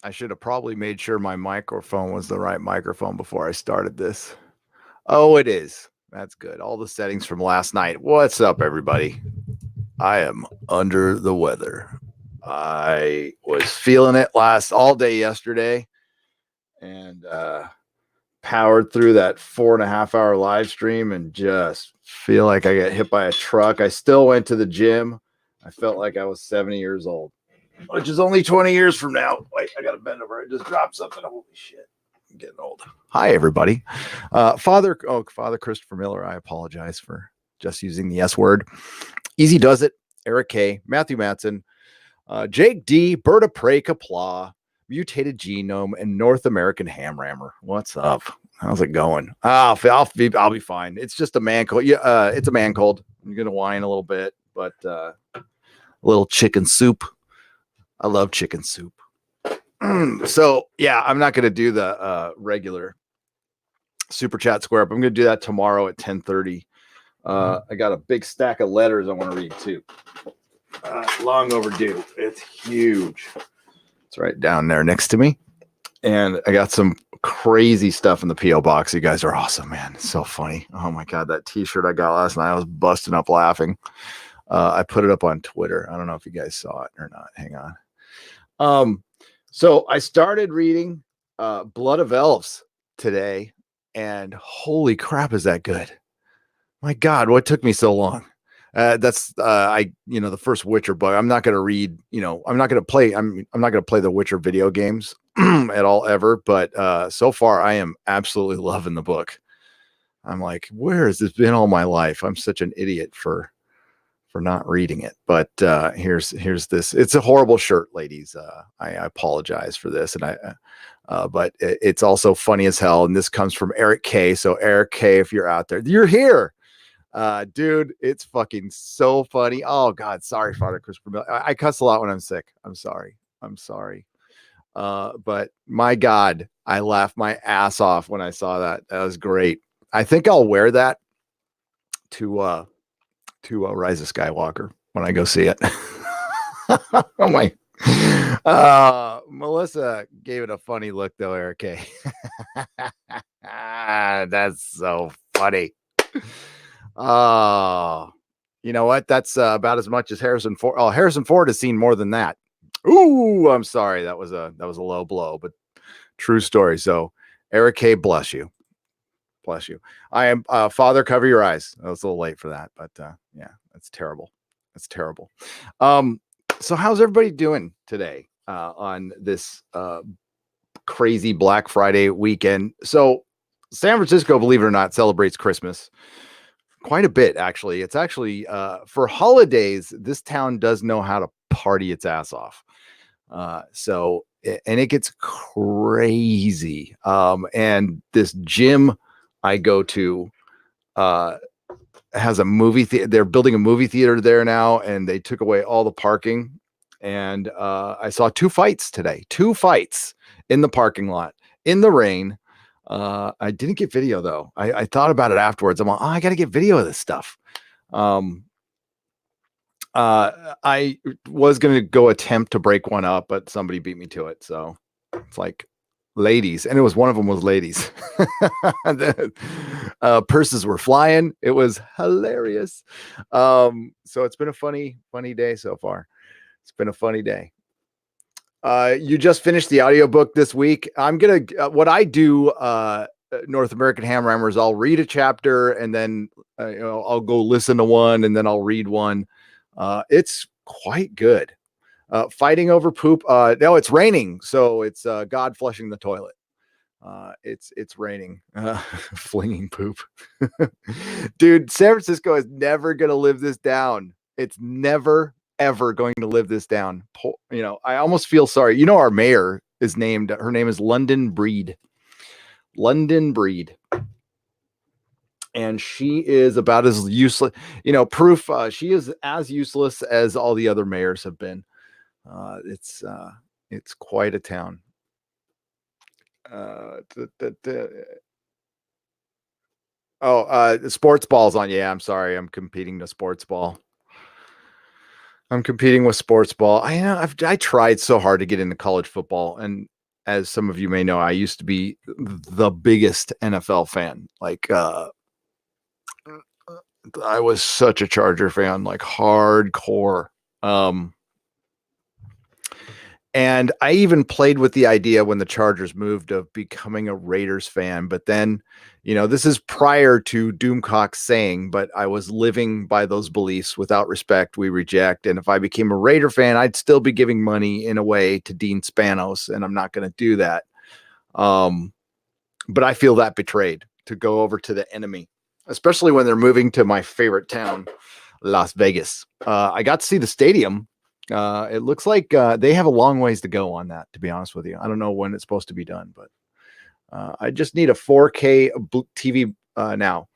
I should have probably made sure my microphone was the right microphone before I started this. Oh, it is. That's good. All the settings from last night. What's up, everybody? I am under the weather. I was feeling it all day yesterday and powered through that 4.5 hour live stream and just feel like I got hit by a truck. I still went to the gym. I felt like I was 70 years old, which is only 20 years from now. Wait, I got to bend over. I just dropped something. Holy shit. I'm getting old. Hi, everybody. Father Christopher Miller, I apologize for just using the S word. Easy Does It, Eric K, Matthew Matson, Jake D, Berta Prey Kapla, Mutated Genome, and North American Ham Rammer. What's up? How's it going? I'll be fine. It's just a man cold. Yeah, it's a man cold. I'm gonna whine a little bit, but a little chicken soup. I love chicken soup. So yeah, I'm not gonna do the regular super chat square up. I'm gonna do that tomorrow at 10:30. I got a big stack of letters I want to read too. Long overdue. It's huge. It's right down there next to me. And I got some crazy stuff in the P.O. box. You guys are awesome, man. It's so funny. Oh my God, that t-shirt I got last night, I was busting up laughing. I put it up on Twitter. I don't know if you guys saw it or not. Hang on. So I started reading Blood of Elves today, and holy crap, is that good? My God, what took me so long? That's the first Witcher book. I'm not going to read, I'm not going to play the Witcher video games at all ever. But so far I am absolutely loving the book. I'm like, where has this been all my life? I'm such an idiot for not reading it. But here's this. It's a horrible shirt, ladies. I apologize for this. And but it's also funny as hell. And this comes from Eric K. So Eric K, if you're out there, you're here. Dude, it's fucking so funny. Oh God, sorry, Father Christopher Miller. I cuss a lot when I'm sick. I'm sorry. But my God, I laughed my ass off when I saw that. That was great. I think I'll wear that to Rise of Skywalker when I go see it. Oh my. Melissa gave it a funny look though, Eric K. That's so funny. Oh, you know what? That's about as much as Harrison Ford. Oh, Harrison Ford has seen more than that. Ooh, I'm sorry. That was a low blow, but true story. So, Eric K, bless you. Bless you. I am Father, cover your eyes. I was a little late for that, but yeah, that's terrible. That's terrible. So how's everybody doing today on this crazy Black Friday weekend? So San Francisco, believe it or not, celebrates Christmas quite a bit, actually. It's actually for holidays, this town does know how to party its ass off. And it gets crazy. And this gym I go to has a movie theater. They're building a movie theater there now, and they took away all the parking. And I saw 2 fights today, 2 fights in the parking lot in the rain. I didn't get video though. I thought about it afterwards. I'm like, I got to get video of this stuff. I was going to go attempt to break one up, but somebody beat me to it. So it's like ladies. And it was, one of them was ladies. Purses were flying. It was hilarious. So it's been a funny day so far. It's been a funny day. You just finished the audiobook this week. I'm going to, what I do, North American Ham Rammer, is I'll read a chapter and then, I'll go listen to one and then I'll read one. It's quite good. Fighting over poop. No, it's raining. So it's, God flushing the toilet. It's raining, flinging poop. Dude, San Francisco is never going to live this down. It's never, ever going to live this down. I almost feel sorry. Our mayor is named, her name is London Breed. And she is about as useless, proof. She is as useless as all the other mayors have been. It's quite a town. The sports ball's on. Yeah, I'm sorry. I'm competing to sports ball. I'm competing with sports ball. I tried so hard to get into college football, and as some of you may know, I used to be the biggest NFL fan. Like, I was such a Charger fan, like hardcore. And I even played with the idea when the Chargers moved of becoming a Raiders fan. But then, this is prior to Doomcock saying, but I was living by those beliefs. Without respect, we reject. And if I became a Raider fan, I'd still be giving money in a way to Dean Spanos, and I'm not going to do that. But I feel that betrayed to go over to the enemy, especially when they're moving to my favorite town, Las Vegas. I got to see the stadium. It looks like they have a long ways to go on that, to be honest with you. I don't know when it's supposed to be done, but I just need a 4K TV now.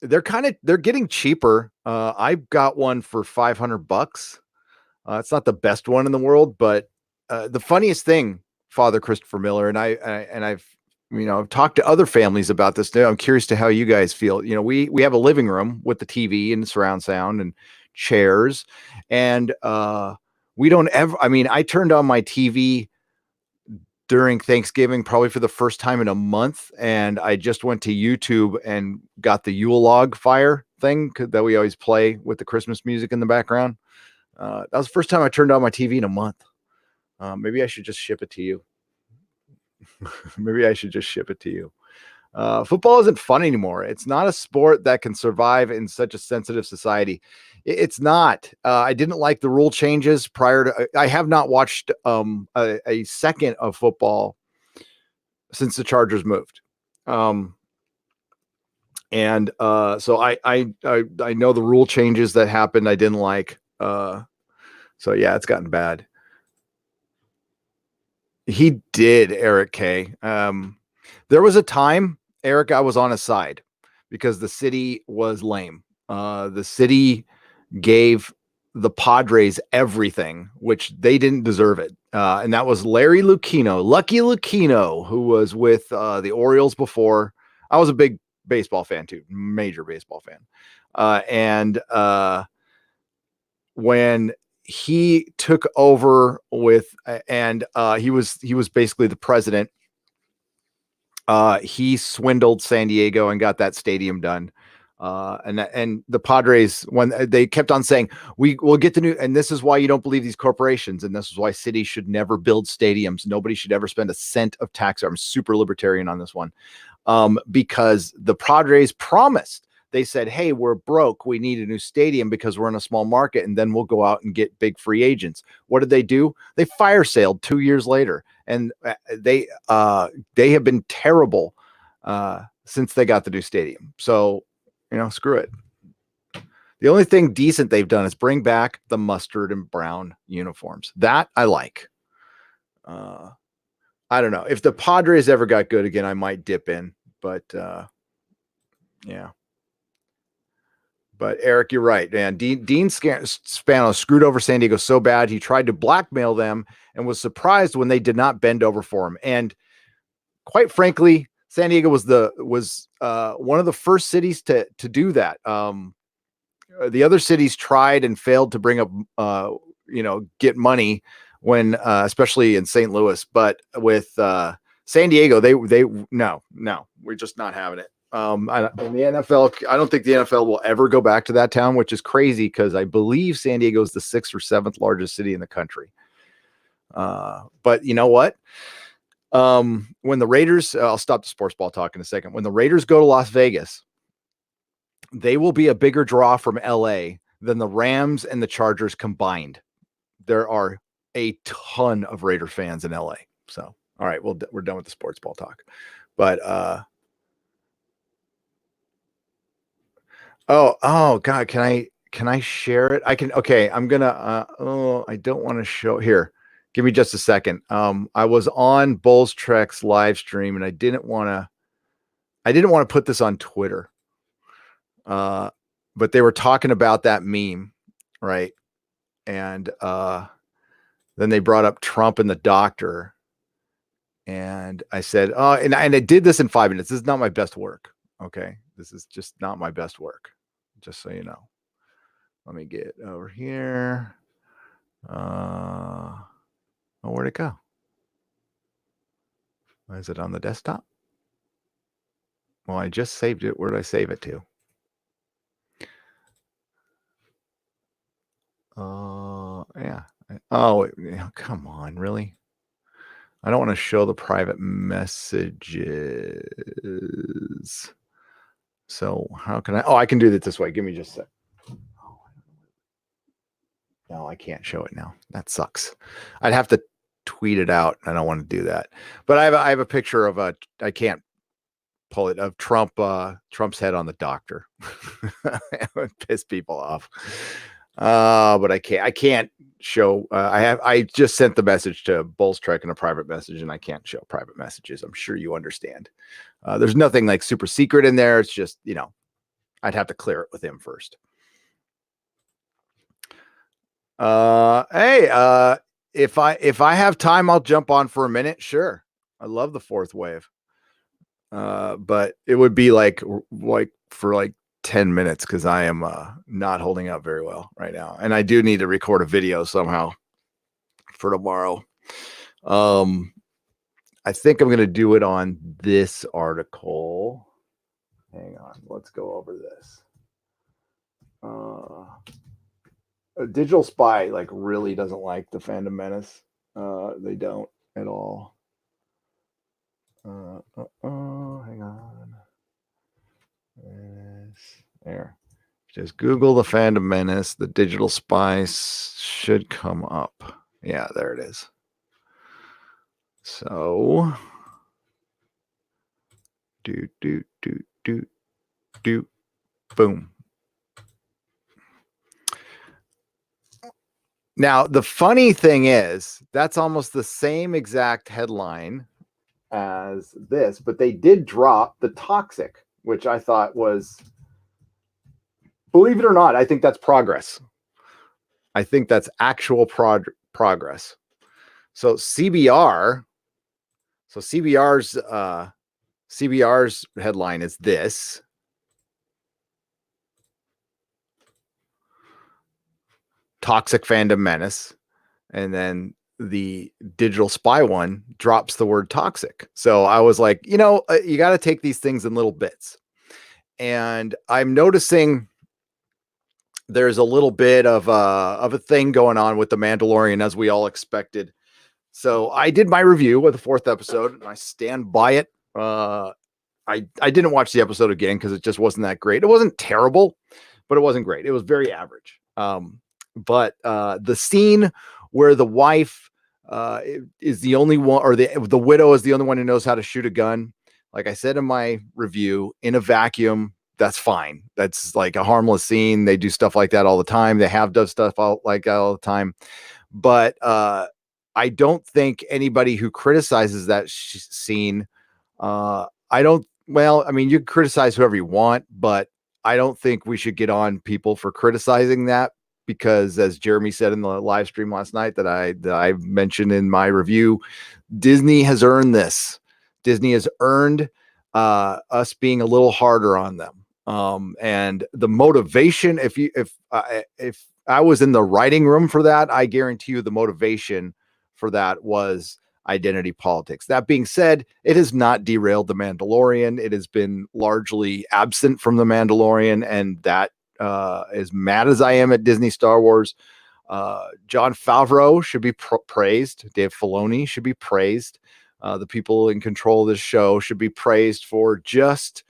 They're getting cheaper. I've got one for $500. It's not the best one in the world, but the funniest thing, Father Christopher Miller, and I've talked to other families about this now. I'm curious to how you guys feel. We have a living room with the TV and surround sound and chairs, and we don't ever. I mean, I turned on my TV during Thanksgiving, probably for the first time in a month, and I just went to YouTube and got the Yule log fire thing that we always play with the Christmas music in the background. That was the first time I turned on my TV in a month. Maybe I should just ship it to you. Maybe I should just ship it to you. Football isn't fun anymore. It's not a sport that can survive in such a sensitive society. It's not. I didn't like the rule changes prior to. I have not watched a second of football since the Chargers moved. So I know the rule changes that happened. I didn't like. So yeah, it's gotten bad. He did, Eric K. There was a time, Eric, I was on his side because the city was lame. The city gave the Padres everything, which they didn't deserve it. And that was Larry Lucchino, Lucky Lucchino, who was with the Orioles before. I was a big baseball fan too, major baseball fan. And when he took over with, and he was basically the president. He swindled San Diego and got that stadium done. And the Padres, when they kept on saying, we will get the new, and this is why you don't believe these corporations. And this is why cities should never build stadiums. Nobody should ever spend a cent of tax. I'm super libertarian on this one. Because the Padres promised, they said, hey, we're broke. We need a new stadium because we're in a small market. And then we'll go out and get big free agents. What did they do? They fire sailed 2 years later. And they have been terrible since they got the new stadium. So, screw it. The only thing decent they've done is bring back the mustard and brown uniforms. That I like. I don't know. If the Padres ever got good again, I might dip in. But yeah. But Eric, you're right, man. Dean Spanos screwed over San Diego so bad he tried to blackmail them and was surprised when they did not bend over for him. And quite frankly, San Diego was one of the first cities to do that. The other cities tried and failed to bring up, get money when, especially in St. Louis. But with San Diego, no, we're just not having it. In the NFL, I don't think the NFL will ever go back to that town, which is crazy because I believe San Diego is the 6th or 7th largest city in the country. But you know what? When the Raiders, I'll stop the sports ball talk in a second. When the Raiders go to Las Vegas, they will be a bigger draw from LA than the Rams and the Chargers combined. There are a ton of Raider fans in LA. So, all right, we're done with the sports ball talk. But oh God, can I share it? I can. Okay, I'm gonna. I don't want to show here. Give me just a second. I was on Bulls Trek's live stream, and I didn't want to put this on Twitter. But they were talking about that meme, right? And then they brought up Trump and the doctor, and I said, and I did this in 5 minutes. This is not my best work. Okay, this is just not my best work. Just so you know. Let me get over here. Where'd it go? Is it on the desktop? Well, I just saved it. Where did I save it to? Yeah. Oh, come on, really? I don't want to show the private messages. So how can I? Oh, I can do it this way. Give me just a sec. No, I can't show it now. That sucks. I'd have to tweet it out. I don't want to do that. But I have a picture of I can't pull it, of Trump's head on the doctor. It would piss people off. But I can't show. I just sent the message to Bolstrek in a private message, and I can't show private messages. I'm sure you understand. There's nothing like super secret in there. It's just, I'd have to clear it with him first. Hey, if I have time, I'll jump on for a minute. Sure. I love the fourth wave. But it would be like for 10 minutes, because I am not holding up very well right now. And I do need to record a video somehow for tomorrow. I think I'm going to do it on this article. Hang on. Let's go over this. Digital Spy really doesn't like the Phantom Menace. They don't at all. Hang on. There. Just Google the Phantom Menace. The Digital Spy should come up. Yeah, there it is. So boom. Now, the funny thing is, that's almost the same exact headline as this, but they did drop the toxic, which I thought was, believe it or not, I think that's progress. I think that's actual progress. So CBR's headline is this. Toxic Phantom Menace, and then the Digital Spy one drops the word toxic. So I was like, you got to take these things in little bits. And I'm noticing there's a little bit of a thing going on with The Mandalorian, as we all expected. So I did my review of the fourth episode, and I stand by it. I didn't watch the episode again because it just wasn't that great. It wasn't terrible, but it wasn't great. It was very average. But the scene where the wife is the only one, or the widow is the only one who knows how to shoot a gun, like I said in my review, in a vacuum, that's fine. That's like a harmless scene. They do stuff like that all the time. They have done stuff like that all the time. But I don't think anybody who criticizes that scene, you can criticize whoever you want, but I don't think we should get on people for criticizing that. Because as Jeremy said in the live stream last night that I mentioned in my review, Disney has earned this. Disney has earned us being a little harder on them. And the motivation, if I was in the writing room for that, I guarantee you the motivation for that was identity politics. That being said, it has not derailed The Mandalorian. It has been largely absent from The Mandalorian, and that as mad as I am at Disney Star Wars, Jon Favreau should be praised. Dave Filoni should be praised. The people in control of this show should be praised for just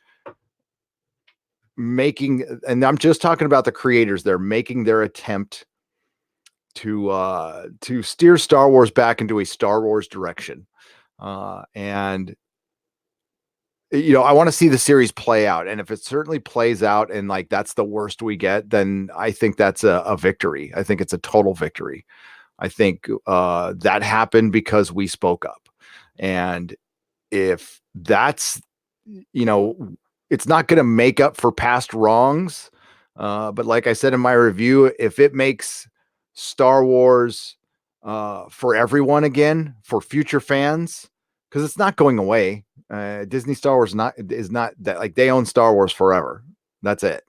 making, and I'm just talking about the creators, they're making their attempt to steer Star Wars back into a Star Wars direction. And I want to see the series play out. And if it certainly plays out and that's the worst we get, then I think that's a victory. I think it's a total victory. I think that happened because we spoke up. And if that's, it's not going to make up for past wrongs. But like I said in my review, if it makes Star Wars for everyone again, for future fans, because it's not going away. Disney Star Wars is not that, they own Star Wars forever. That's it.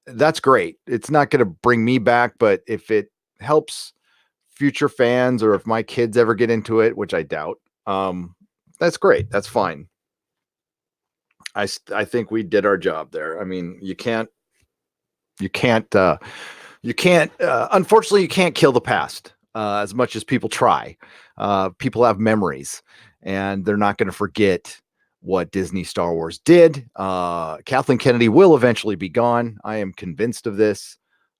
That's great. It's not going to bring me back, but if it helps future fans or if my kids ever get into it, which I doubt, that's great. That's fine. I think we did our job there. I mean, you can't, unfortunately, you can't kill the past as much as people try. People have memories and they're not going to forget what Disney Star Wars did. Kathleen Kennedy will eventually be gone. I am convinced of this.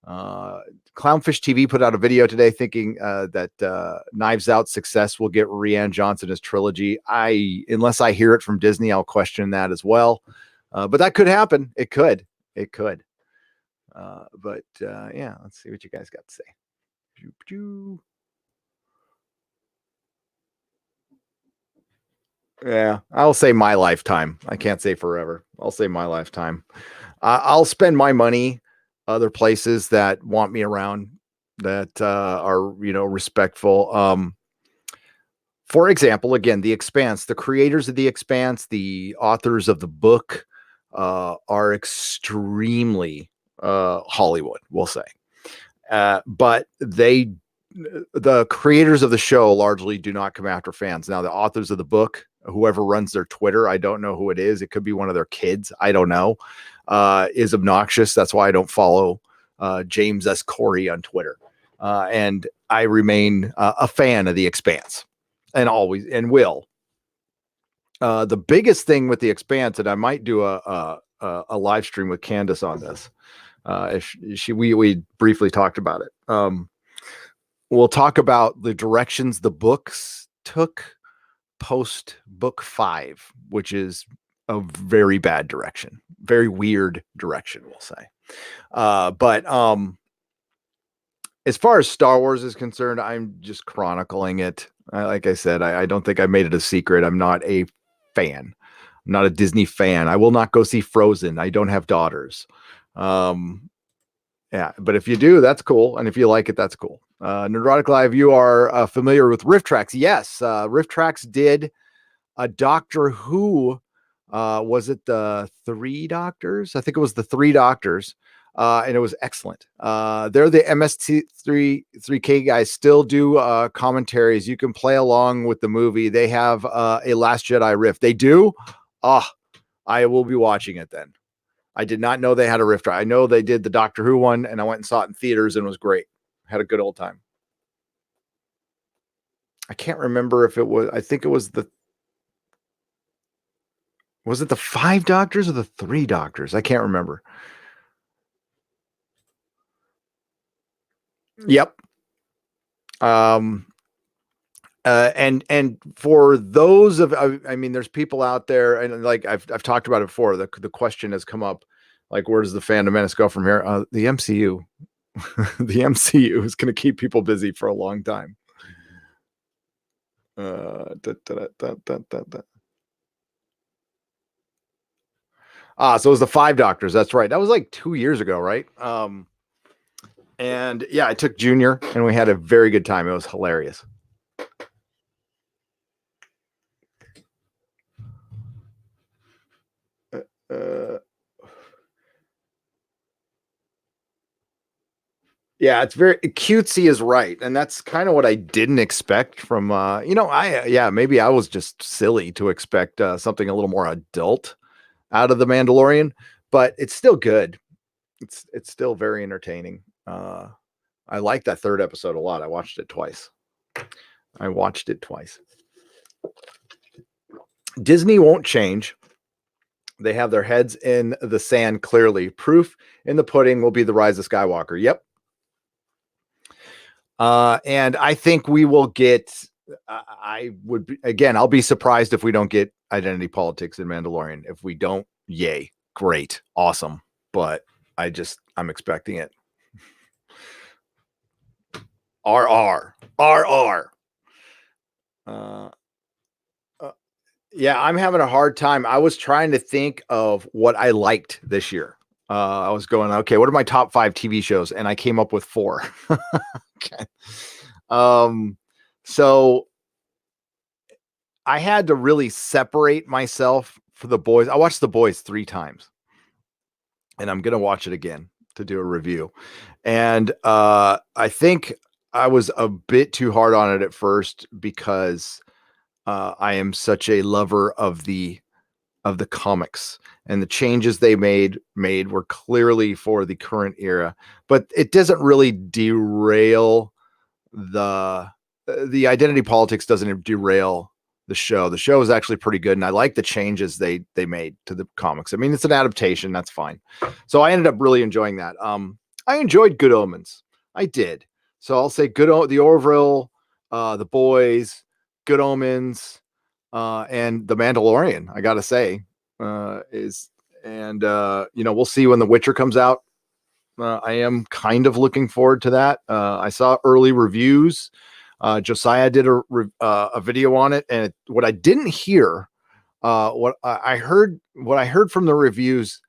Clownfish TV put out a video today thinking that Knives Out success will get Rian Johnson his trilogy. Unless I hear it from Disney, I'll question that as well. But that could happen. It could. Yeah, let's see what you guys got to say. Yeah, I'll say my lifetime. I can't say forever. I'll say my lifetime. I'll spend my money other places that want me around, that are, respectful. For example, again, The Expanse, the creators of The Expanse, the authors of the book, are extremely Hollywood, we'll say. But the creators of the show largely do not come after fans. Now, the authors of the book, whoever runs their Twitter, I don't know who it is. It could be one of their kids. I don't know. Is obnoxious. That's why I don't follow James S. Corey on Twitter. And I remain a fan of The Expanse, and always and will. The biggest thing with The Expanse, and I might do a live stream with Candace on this. We briefly talked about it. We'll talk about the directions the books took post book 5, which is a very bad direction, very weird direction, we'll say. But as far as Star Wars is concerned, I'm just chronicling it. Like I said, I don't think I made it a secret. I'm not a fan. I'm not a Disney fan. I will not go see Frozen. I don't have daughters. Yeah, but if you do, that's cool. And if you like it, that's cool. Nerdrotic Live, you are familiar with RiffTrax. Yes, RiffTrax did a Doctor Who. Was it the 3 Doctors? I think it was the 3 Doctors. And it was excellent. They're the MST3K guys, still do commentaries. You can play along with the movie. They have a Last Jedi riff. They do? I will be watching it then. I did not know they had a riff track. I know they did the Doctor Who one, and I went and saw it in theaters and it was great. Had a good old time. I can't remember if it was, I think it was was it the 5 Doctors or the 3 Doctors? I can't remember. Yep. And for those of, I mean, there's people out there, and like I've talked about it before. The question has come up, like, where does the Phantom Menace go from here? The MCU, the MCU is going to keep people busy for a long time. So it was the 5 Doctors. That's right. That was like 2 years ago, right? And yeah, I took Junior, and we had a very good time. It was hilarious. Yeah, it's very cutesy is right. And that's kind of what I didn't expect from, maybe I was just silly to expect something a little more adult out of The Mandalorian, but it's still good. It's still very entertaining. I like that 3rd episode a lot. I watched it twice. Disney won't change. They have their heads in the sand clearly. Proof in the pudding will be The Rise of Skywalker. Yep. And I think we will get, I'll be surprised if we don't get identity politics in Mandalorian. If we don't, yay, great, awesome. But I'm expecting it. RR. Yeah, I'm having a hard time. I was trying to think of what I liked this year. I was going, okay, what are my top 5 TV shows? And I came up with 4. Okay. So I had to really separate myself for The Boys. I watched The Boys 3 times, and I'm going to watch it again to do a review. And I think I was a bit too hard on it at first because I am such a lover of the comics, and the changes they made were clearly for the current era, but it doesn't really derail the identity politics doesn't derail the show. The show is actually pretty good, and I like the changes they made to the comics. I mean, it's an adaptation, that's fine. So I ended up really enjoying that. I enjoyed Good Omens. I did. So I'll say the Orville, the Boys, Good Omens, and the Mandalorian. I gotta say, we'll see when The Witcher comes out. I am kind of looking forward to that. I saw early reviews. Josiah did a video on it, and what I didn't hear, what I heard from the reviews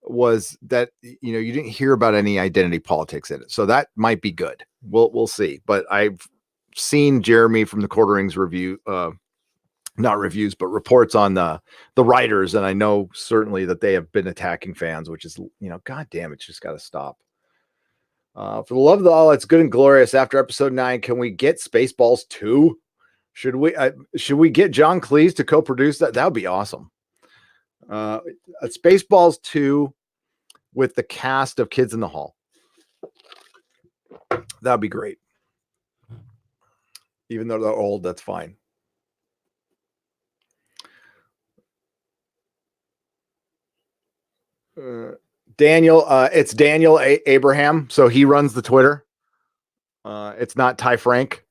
was that you didn't hear about any identity politics in it, so that might be good. We'll see. But I've seen Jeremy from the Quarterings review, not reviews, but reports on the writers, and I know certainly that they have been attacking fans, which is god damn, it's just got to stop. For the love of all that's good and glorious, after episode 9, can we get Spaceballs 2? Should we get John Cleese to co-produce that? That would be awesome. Spaceballs 2 with the cast of Kids in the Hall. That'd be great. Even though they're old, that's fine. Daniel, it's Daniel Abraham, so he runs the Twitter. It's not Ty Frank.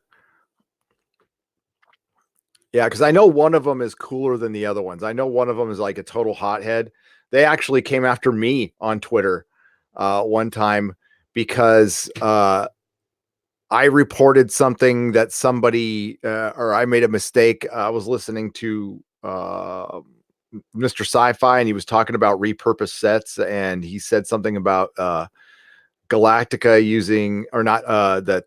Yeah, because I know one of them is cooler than the other ones. I know one of them is like a total hothead. They actually came after me on Twitter one time because I reported something that somebody or I made a mistake. I was listening to Mr. Sci-Fi, and he was talking about repurposed sets, and he said something about Galactica using, or not, that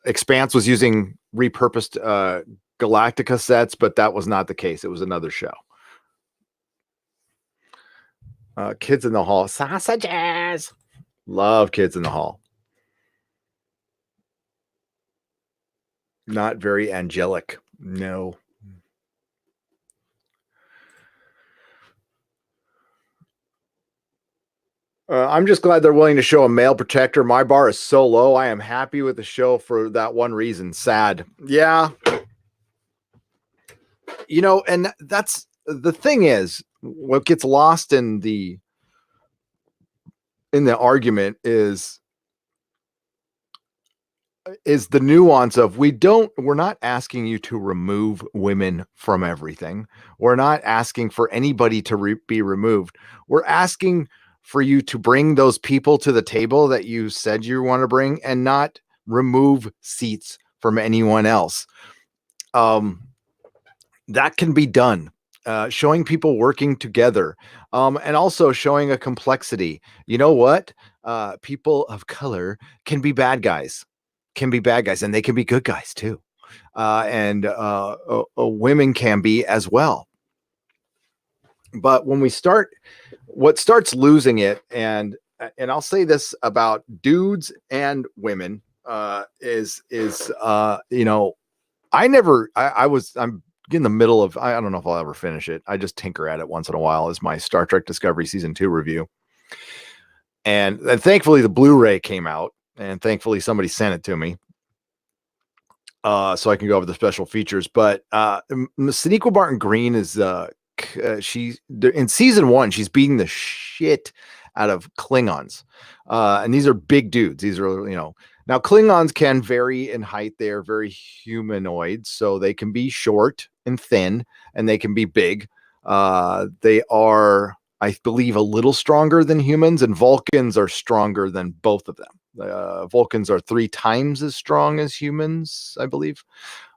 Expanse was using repurposed Galactica sets, but that was not the case. It was another show. Kids in the Hall, sausages. Love Kids in the Hall. Not very angelic. No. I'm just glad they're willing to show a male protector. My bar is so low. I am happy with the show for that one reason. Sad. Yeah. And that's the thing is, what gets lost in the argument is the nuance of we're not asking you to remove women from everything. We're not asking for anybody to be removed. We're asking for you to bring those people to the table that you said you want to bring, and not remove seats from anyone else. That can be done. Showing people working together, and also showing a complexity. You know what? People of color can be bad guys. And they can be good guys too. And women can be as well. But when what starts losing it, and I'll say this about dudes and women, I'm in the middle of, I don't know if I'll ever finish it. I just tinker at it once in a while, as my Star Trek Discovery season 2 review. And thankfully the Blu-ray came out, and thankfully somebody sent it to me. So I can go over the special features. But Sonequa Martin Green is she's in season 1, she's beating the shit out of Klingons. And these are big dudes. These are, now Klingons can vary in height. They are very humanoid, so they can be short and thin, and they can be big. They are, I believe, a little stronger than humans, and Vulcans are stronger than both of them. Vulcans are 3 times as strong as humans, I believe.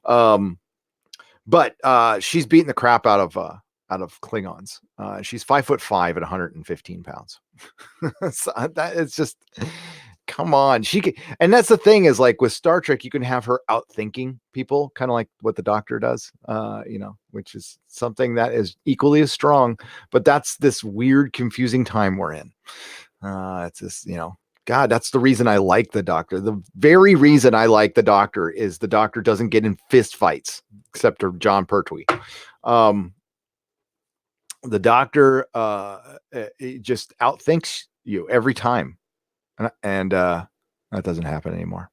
But she's beating the crap out of Klingons. She's 5'5" and 115 pounds. So that it's just, come on. And that's the thing, is like with Star Trek, you can have her outthinking people, kind of like what the Doctor does, which is something that is equally as strong. But that's this weird, confusing time we're in. It's just, God, that's the reason I like the Doctor. The very reason I like the Doctor is the Doctor doesn't get in fist fights, except for John Pertwee. The Doctor it just outthinks you every time, and that doesn't happen anymore.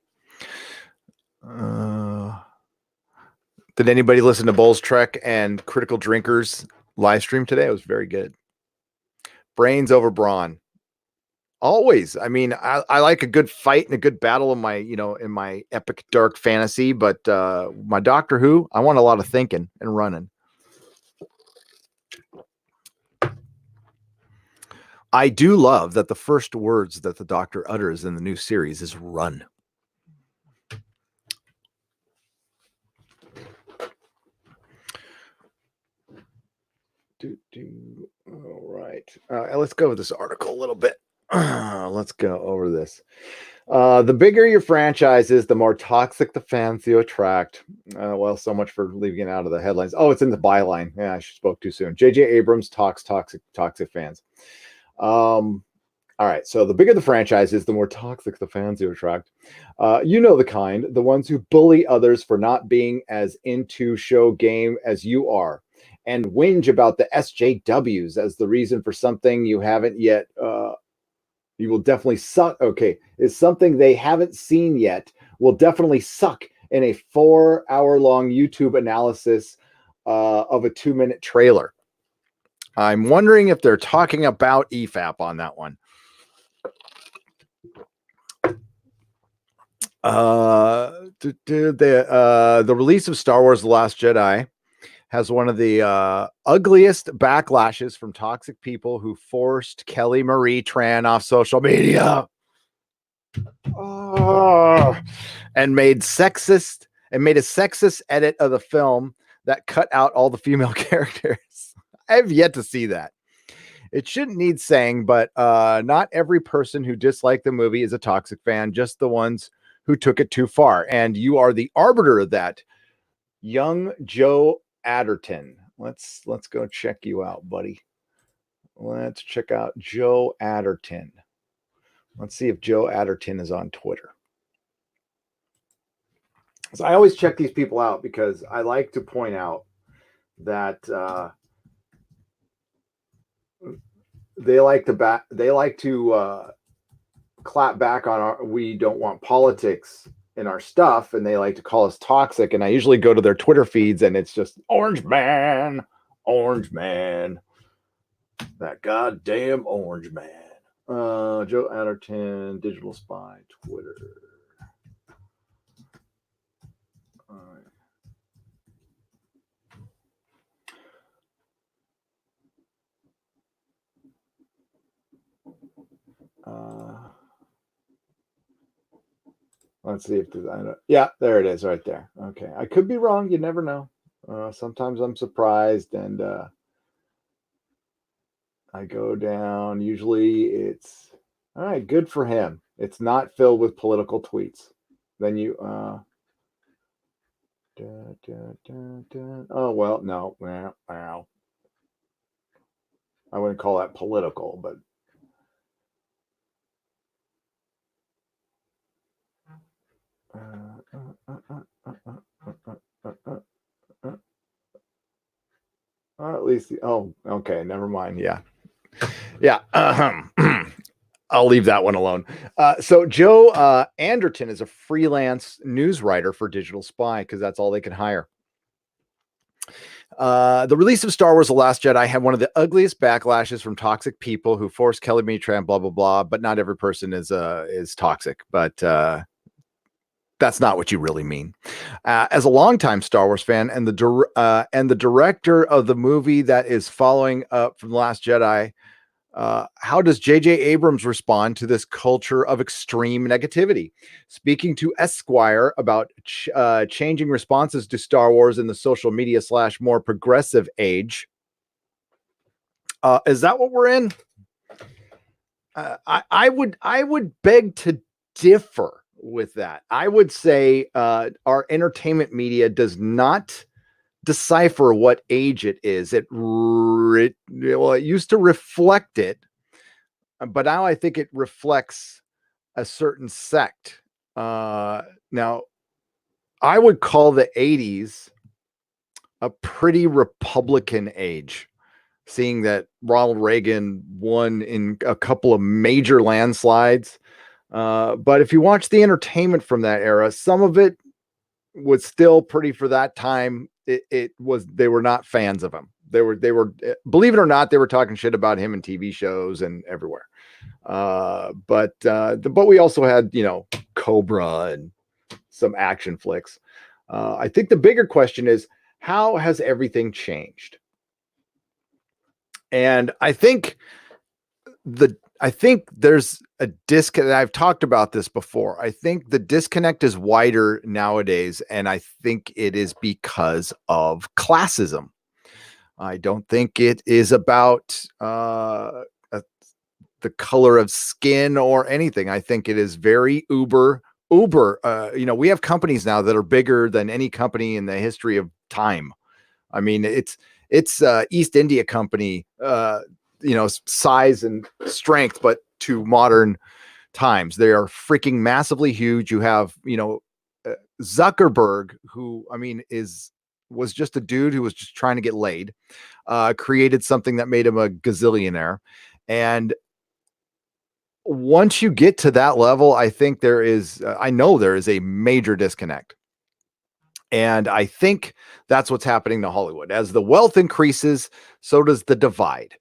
Did anybody listen to Bowles Trek and Critical Drinkers live stream today? It was very good. Brains over brawn. Always. I mean, I like a good fight and a good battle in my epic dark fantasy, but my Doctor Who, I want a lot of thinking and running. I do love that the first words that the Doctor utters in the new series is run. All right. Let's go with this article a little bit. Let's go over this. The bigger your franchise is, the more toxic the fans you attract. Well, so much for leaving it out of the headlines. Oh, it's in the byline. Yeah, I spoke too soon. J.J. Abrams talks toxic fans. All right. So the bigger the franchise is, the more toxic the fans you attract. You know the kind, the ones who bully others for not being as into show game as you are, and whinge about the SJWs as the reason for something you haven't yet. You will definitely suck. Okay, is something they haven't seen yet will definitely suck in a 4-hour-long YouTube analysis of a 2-minute trailer. I'm wondering if they're talking about EFAP on that one. The release of Star Wars: The Last Jedi has one of the ugliest backlashes from toxic people who forced Kelly Marie Tran off social media and made a sexist edit of the film that cut out all the female characters. I have yet to see that. It shouldn't need saying, but not every person who disliked the movie is a toxic fan, just the ones who took it too far. And you are the arbiter of that, young Joe Adderton. Let's go check you out, buddy. Let's check out Joe Adderton. Let's see if Joe Adderton is on Twitter. So I always check these people out because I like to point out that they like to clap back on our we don't want politics in our stuff, and they like to call us toxic, and I usually go to their Twitter feeds and it's just orange man, that goddamn orange man. Joe Adderton, Digital Spy, Twitter. All right. Let's see if yeah, there it is right there. Okay. I could be wrong. You never know. Sometimes I'm surprised, and I go down. Usually it's all right. Good for him. It's not filled with political tweets. Then you, oh, well, no, well, I wouldn't call that political, but at least, oh, okay, never mind. Yeah. I'll leave that one alone. So Joe Anderton is a freelance news writer for Digital Spy because that's all they can hire. The release of Star Wars: The Last Jedi had one of the ugliest backlashes from toxic people who forced Kelly Marie Tran, blah, blah, blah. But not every person is toxic. But that's not what you really mean. As a longtime Star Wars fan and the director of the movie that is following up from The Last Jedi, how does J.J. Abrams respond to this culture of extreme negativity? Speaking to Esquire about changing responses to Star Wars in the social media / more progressive age. Is that what we're in? I would beg to differ with that. I would say our entertainment media does not decipher what age it is. It used to reflect it, but now I think it reflects a certain sect. Now, I would call the 80s a pretty Republican age, seeing that Ronald Reagan won in a couple of major landslides. But if you watch the entertainment from that era, some of it was still pretty for that time. It was, they were not fans of him. They were, believe it or not, they were talking shit about him in TV shows and everywhere. But we also had, Cobra and some action flicks. I think the bigger question is, how has everything changed? And I think there's a disconnect. I've talked about this before. I think the disconnect is wider nowadays, and I think it is because of classism. I don't think it is about the color of skin or anything. I think it is very uber. We have companies now that are bigger than any company in the history of time. I mean, it's East India Company, size and strength, but to modern times, they are freaking massively huge. You have, Zuckerberg, who, was just a dude who was just trying to get laid, created something that made him a gazillionaire. And once you get to that level, I think I know there is a major disconnect. And I think that's what's happening to Hollywood. As the wealth increases, so does the divide.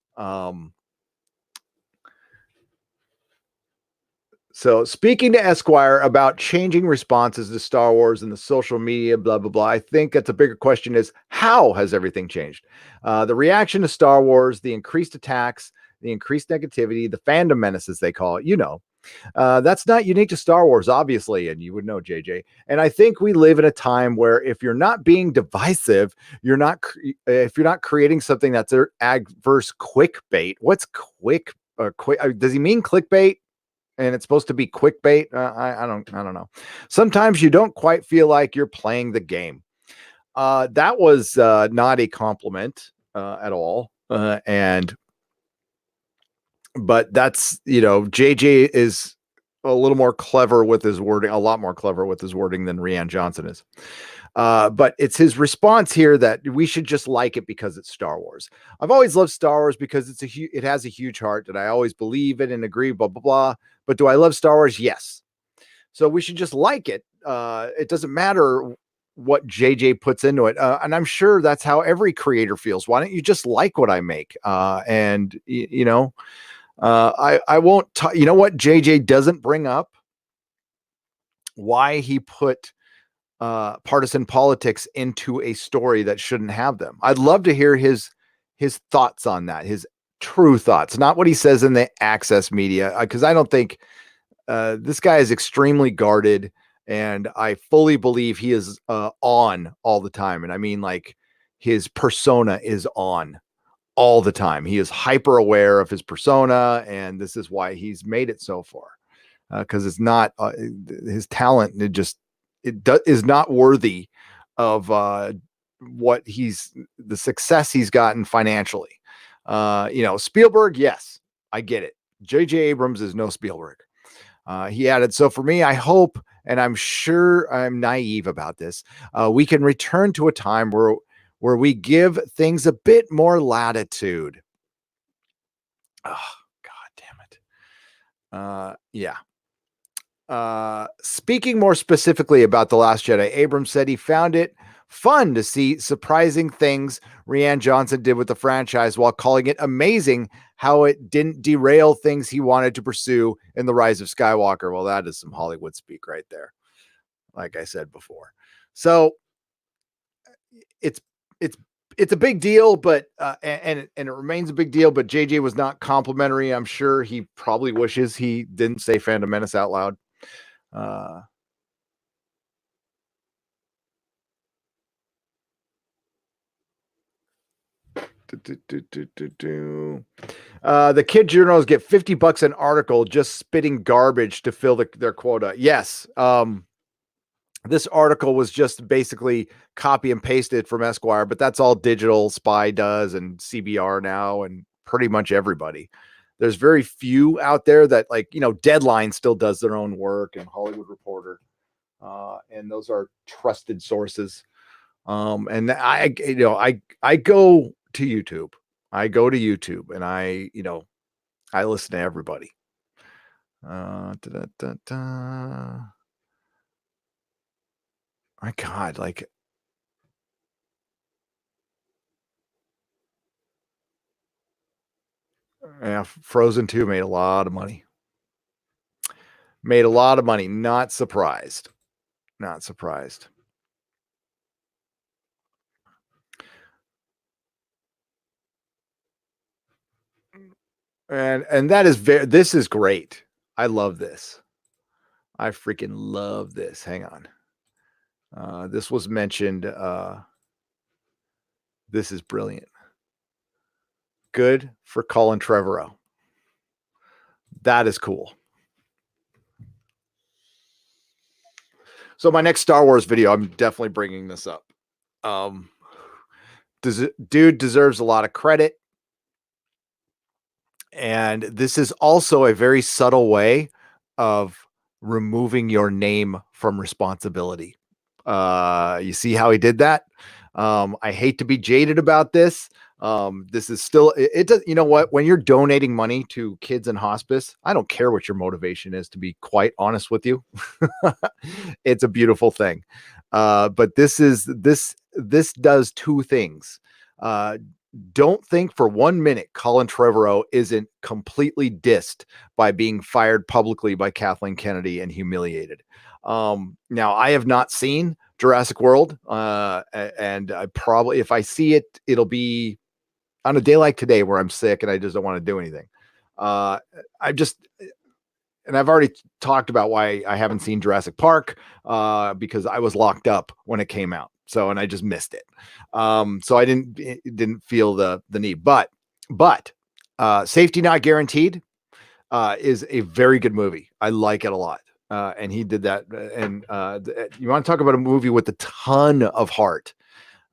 So speaking to Esquire about changing responses to Star Wars and the social media, blah, blah, blah, I think that's a bigger question is, how has everything changed? The reaction to Star Wars, the increased attacks, the increased negativity, the fandom menace, as they call it, that's not unique to Star Wars, obviously, and you would know, JJ. And I think we live in a time where if you're not being divisive, if you're not creating something that's adverse clickbait. What's quick? Does he mean clickbait? And it's supposed to be quick bait. I don't know. Sometimes you don't quite feel like you're playing the game. That was not a compliment at all. But that's, JJ is a little more clever with his wording, a lot more clever with his wording than Rian Johnson is. But it's his response here that we should just like it because it's Star Wars. I've always loved Star Wars because it has a huge heart, and I always believe it and agree, blah, blah, blah. But do I love Star Wars? Yes. So we should just like it. It doesn't matter what JJ puts into it. And I'm sure that's how every creator feels. Why don't you just like what I make? I won't talk. You know what JJ doesn't bring up? Why he put partisan politics into a story that shouldn't have them. I'd love to hear his thoughts on that, his true thoughts, not what he says in the access media, because I don't think this guy is extremely guarded, and I fully believe he is on all the time. And I mean, like, his persona is on all the time. He is hyper aware of his persona, and this is why he's made it so far, because it's not his talent. Is not worthy of the success he's gotten financially. Spielberg, yes, I get it. J.J. Abrams is no Spielberg. He added, so for me, I hope, and I'm sure I'm naive about this, we can return to a time where we give things a bit more latitude. Oh, God damn it. Yeah. Speaking more specifically about The Last Jedi, Abrams said he found it fun to see surprising things Rian Johnson did with the franchise, while calling it amazing how it didn't derail things he wanted to pursue in The Rise of Skywalker. Well, that is some Hollywood speak right there, like I said before. So it's a big deal, but and it remains a big deal. But JJ was not complimentary. I'm sure he probably wishes he didn't say Phantom Menace out loud. The kid journals get $50 an article just spitting garbage to fill their quota. Yes. This article was just basically copy and pasted from Esquire, but that's all Digital Spy does, and CBR now, and pretty much everybody. There's very few out there that, like, Deadline still does their own work, and Hollywood Reporter, and those are trusted sources. And I go to YouTube. I go to YouTube, and I listen to everybody. My God, like, yeah, Frozen 2 made a lot of money. Made a lot of money. Not surprised. Not surprised. And that is this is great. I love this. I freaking love this. Hang on. This was mentioned. This is brilliant. Good for Colin Trevorrow. That is cool. So my next Star Wars video, I'm definitely bringing this up. Dude deserves a lot of credit. And this is also a very subtle way of removing your name from responsibility. You see how he did that? I hate to be jaded about this. This is still, it does, you know what? When you're donating money to kids in hospice, I don't care what your motivation is, to be quite honest with you. It's a beautiful thing. But this does two things. Don't think for 1 minute Colin Trevorrow isn't completely dissed by being fired publicly by Kathleen Kennedy and humiliated. Now, I have not seen Jurassic World, and I probably, if I see it, it'll be on a day like today where I'm sick and I just don't want to do anything. And I've already talked about why I haven't seen Jurassic Park, because I was locked up when it came out. So, and I just missed it. So I didn't feel the need, but Safety Not Guaranteed is a very good movie. I like it a lot. And he did that. And you want to talk about a movie with a ton of heart,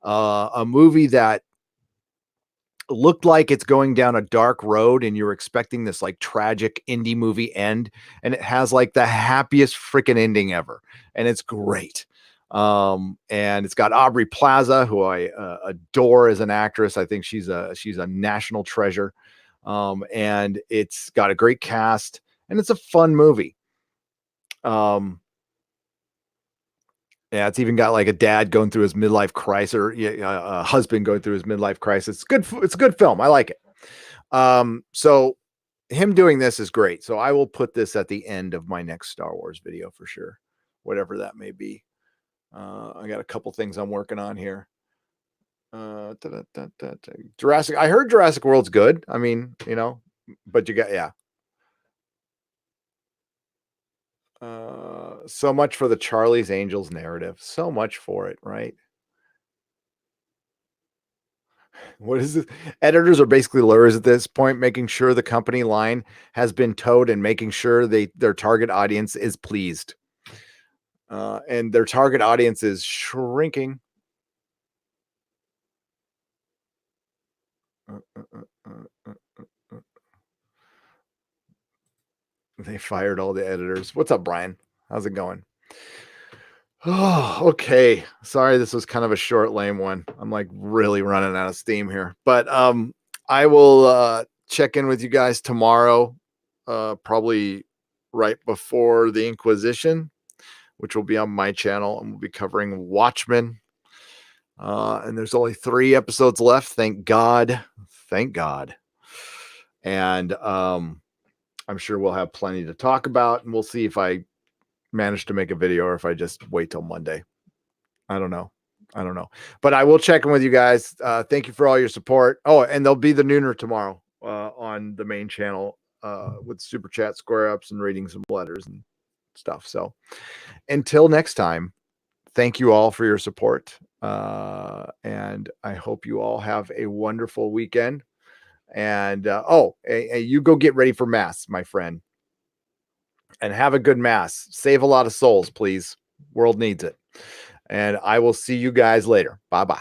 a movie that looked like it's going down a dark road and you're expecting this like tragic indie movie end, and it has like the happiest freaking ending ever, and it's great. And it's got Aubrey Plaza, who I adore as an actress. I think she's a national treasure. And it's got a great cast, and it's a fun movie. Yeah, it's even got like a dad going through his midlife crisis, or a husband going through his midlife crisis. It's good. It's a good film. I like it. So him doing this is great. So I will put this at the end of my next Star Wars video for sure, whatever that may be. I got a couple things I'm working on here. Jurassic. I heard Jurassic World's good. I mean, but you got, yeah. So much for the Charlie's Angels narrative. So much for it, right? What is this? Editors are basically lawyers at this point, making sure the company line has been towed and making sure their target audience is pleased. And their target audience is shrinking. They fired all the editors. What's up, Brian? How's it going? Oh, okay. Sorry, this was kind of a short, lame one. I'm like really running out of steam here. But I will check in with you guys tomorrow, probably right before the Inquisition, which will be on my channel, and we'll be covering Watchmen. And there's only 3 episodes left. Thank God. Thank God. And I'm sure we'll have plenty to talk about, and we'll see if I manage to make a video or if I just wait till Monday. I don't know, but I will check in with you guys. Thank you for all your support. Oh, and there'll be the Nooner tomorrow on the main channel with super chat, square ups, and reading some letters and stuff. So until next time, thank you all for your support. And I hope you all have a wonderful weekend. And you go get ready for Mass, my friend, and have a good Mass. Save a lot of souls, please. World needs it. And I will see you guys later. Bye-bye.